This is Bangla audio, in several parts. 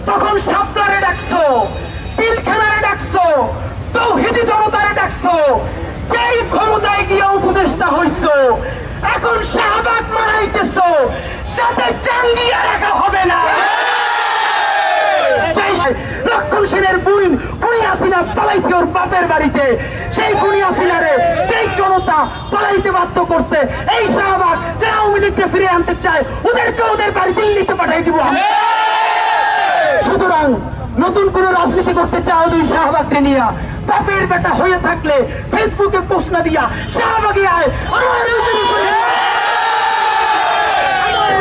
তখন শাপলারে ডাকছো, পিলখানারে ডাকছো, তৌহিদি জনতারে ডাকছো, যেই ক্ষমতায় গিয়ে উপদেষ্টা হইছো, এখন শাহবাগ মারাইতেছো, সাথে জাঙ্গিয়া রাখা হবে না। লক্ষণ সেনের বুইন খুনি হাসিনা পালাইছে ওর বাপের বাড়িতে, সেই খুনি হাসিনারে যেই জনতা পালাইতে বাধ্য করছে, এই শাহবাগ যারা আওয়ামী লীগকে ফিরে আনতে চায় ওদেরকে ওদের বাড়ি দিল্লিতে পাঠাই দিব। সুতরাং নতুন কোন রাজনীতি করতে চাও দুই শাহবাগকে নিয়ে, বাপের বেটা হয়ে থাকলে ফেসবুকে পোস্ট না দিয়া শাহবাগে আয়,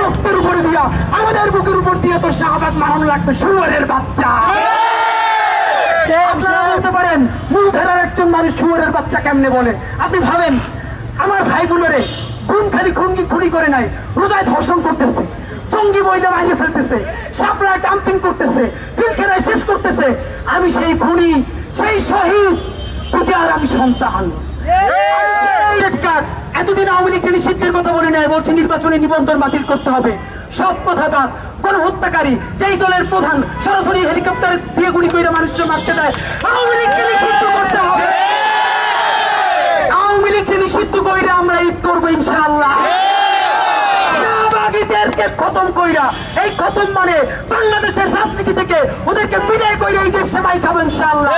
রক্তের উপরে দিয়া, আমাদের বুকের উপর দিয়ে তো শাহবাগ মারানো লাগবে শুয়োরের বাচ্চা। আপনারা বলতে পারেন মূলধারার একজন মানুষ শুয়োরের বাচ্চা কেমনে বলে? আপনি ভাবেন আমার ভাইগুলোরে খুন খালি খুনকি খুনি করে নাই, রোজায় ধর্ষণ করতেছে, জঙ্গি মহিলা বাইরে ফেলতেছে, সাপ্লায় ডাম্পিং করতেছে, পিলখানায় শেষ করতেছে। আমি সেই খুনি, সেই শহীদ, আর আমি সন্তান। এতদিন আওয়ামী লীগকে নিষিদ্ধের কথা বলে নেয়, বলছে নির্বাচনী নিবন্ধন বাতিল করতে হবে। সব কথাটা কোন হত্যাকারী যেই দলের প্রধান সরাসরি হেলিকপ্টার দিয়ে গুলি করে মানুষকে মারতে দেয়, আওয়ামী লীগকে নিষিদ্ধ করতে হবে। আওয়ামী লীগকে নিষিদ্ধ করে আমরা ঈদ করবো ইনশাআল্লাহ। খতম কইরা, এই খতম মানে বাংলাদেশের রাজনীতি থেকে ওদেরকে বিদায় কইরা এই দেশ সেবাই খাবো ইনশাআল্লাহ।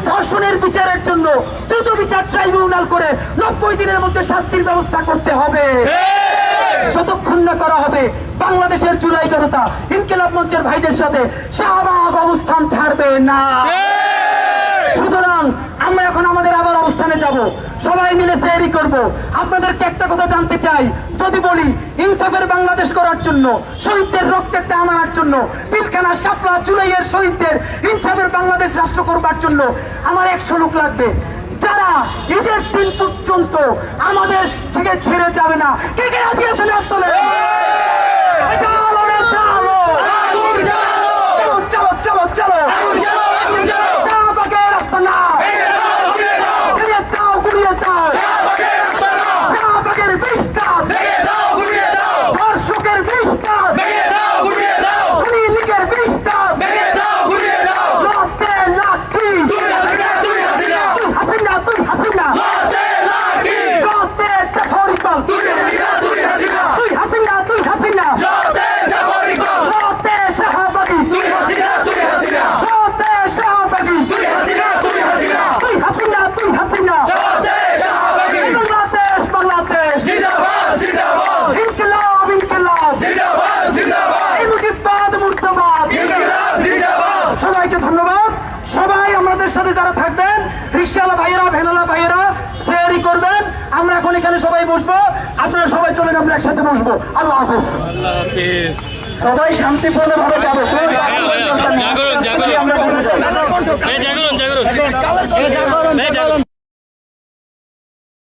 ধর্ষণের বিচারের জন্য দ্রুত বিচার ট্রাইব্যুনাল করে 90 দিনের মধ্যে শাস্তির ব্যবস্থা করতে হবে। যতক্ষণ না করা হবে বাংলাদেশের জুলাই জনতা ইনকিলাব মঞ্চের ভাইদের সাথে শাহবাগ অবস্থান ছাড়বে না। সুতরাং আমরা এখন আমাদের আবার অবস্থানে যাব, সবাই মিলে তৈরি করব। আপনাদেরকে একটা কথা জানতে চাই, যদি বলি ইনসাফের বাংলাদেশ করার জন্য, শহীদদের রক্তের টান আনার জন্য, পিলখানা শাপলা জুলাইয়ের শহীদদের ইনসাফের বাংলাদেশ রাষ্ট্র করবার জন্য আমার 100 লোক লাগবে, যারা ঈদের দিন পর্যন্ত আমাদের থেকে ছেড়ে যাবে না। কে কে রাজি আছেন? চলে চলো চলো চলো রাস্তা না, ধর্ষকের বিস্তার, লীগের বিস্তার, হাসিনা তুই হাসিনা, তুই হাসিনা তুই হাসিনা, শাহবাগী তুই হাসিনা তুই হাসিনা, শাহবাগী তুই হাসিনা তুই হাসিনা, তুই হাসিনা তুই হাসিনা, বাংলাদেশ বাংলাদেশ জিন্দাবাদ জিন্দাবাদ, ইনকিলাব ইনকিলাব জিন্দাবাদ জিন্দাবাদ, মুজিববাদ মুর্দাবাদ ইনকিলাব জিন্দাবাদ। সবাইকে ধন্যবাদ। সবাই আমাদের সাথে যারা থাকবেন, রিকশাওয়ালা ভাইয়েরা, ভ্যানওয়ালা ভাইয়েরা সেয়ারি করবেন। আমরা এখন এখানে সবাই বসবো, আপনারা সবাই চলেন, আমরা একসাথে বসবো। আল্লাহ হাফেজ। আল্লাহ হাফেজ। সবাই শান্তিপূর্ণভাবে যাবে।